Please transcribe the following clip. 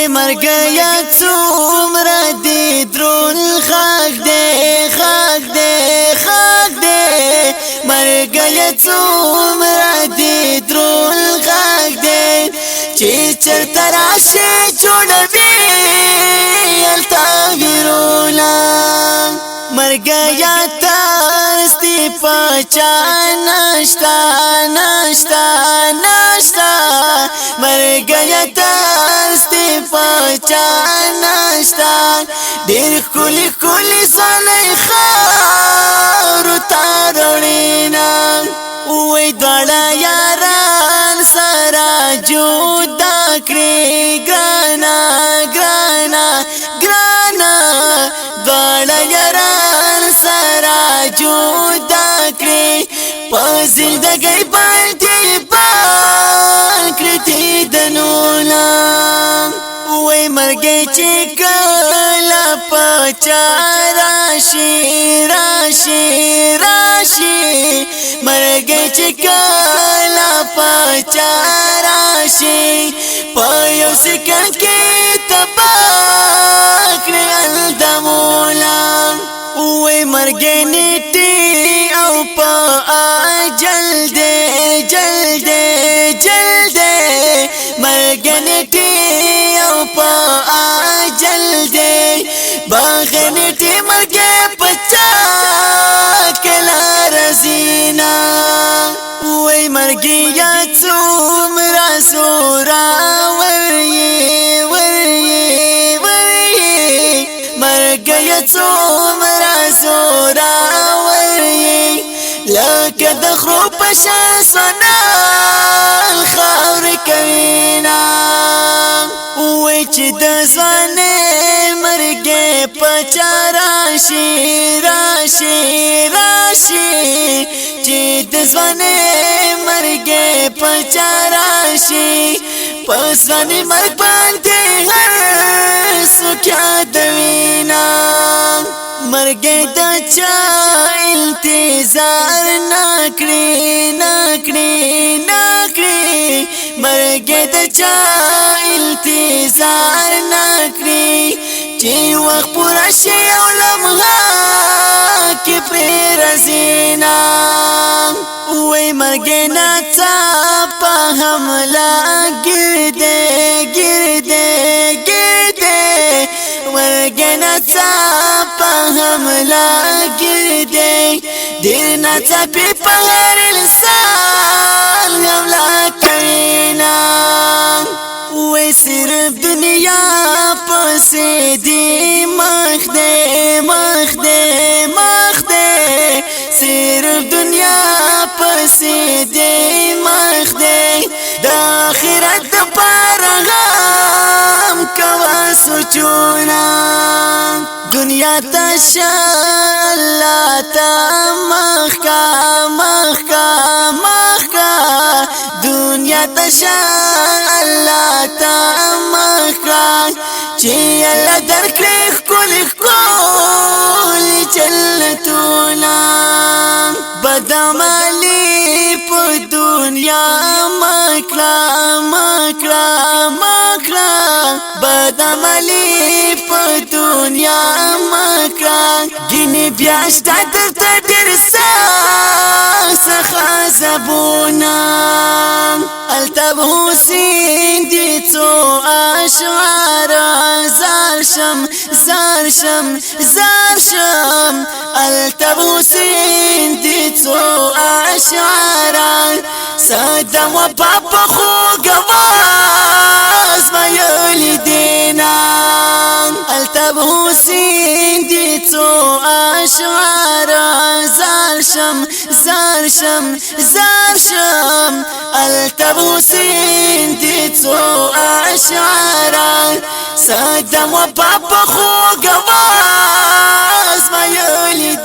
وای مرګیا څومره دې درون خاک دې خاک دې خاک دې مرګیا څومره دې درون خاک دې چې چرته راشي جوړوي التا ویرولا مرګیا تاستی پچا نشتا نشتا نشتا مرګیا تاستی پچا نشتا ډېر ښکلي ښکلي ځوانۍ خاورو ته وړينا وای دواړه یاران سره جدا کړې ګرانه ګرانه ګرانه دواړه یاران سره جدا کړې په زندګۍ باندې بال کړې دیدنونه وای مرګی چې کله پچا راشي راشي راشي مرګی چې کله پچا راشي په یو سکند کې تباه کړي الدمونه وای مرګی نیټي او په اجل دې جل دې جل دې مرګی نیټي او په اجل دې بغیر نیټي مرګی پچا کلا رزینا وای مرګیا څومره سورا وري وري وري مرګیا څومره سورا وري لکه د خرو په شان سنال خاور کوینا وای چې د ځوانۍ مرګې پچا راشي راشي راشي چې د ځوانۍ مرګې پچا راشي په ځوانۍ مرګ باندې هر څوک یادوینا مرګې د چا انتظار نکړي نکړي نکړي مرګې د چا انتظار نکړي چې وخت پوره شي او لمحه کې پرې رسینا وای مرګې ناڅاپه حمله ګرده ګرده ګرده مرګې ناڅاپه حمله ګرده ډېر ناڅاپي په هر انسان حمله کوینا وای صرف دنیا پسې دی مخ دې مخ دې مخ دې صرف دنیا پسې دی مخ دې د آخرت دپاره غم کوه سوچونه دنیا ته شه الله ته مخ کا مخ کا مخ کا دنیا ته شه الله ته مخ کا چې الله درکړي ښکلي ښکلي جنتونه بدعملي په دنیا مکړه مکړه مکړه بدعملي په دنیا مکړه ګینې بیا شته درته ډېر څخه زبونه التب حسین دی څو اشعار زار شم زار شم زار شم التب حسین دی څو اشعار صدم و پاپا خوږ واز ویلی دینا التب حسین دی څو اشعار زار شم زار شم زار شم التب حسین دی څو اشعار صدم و پاپا خوږ واز ویلی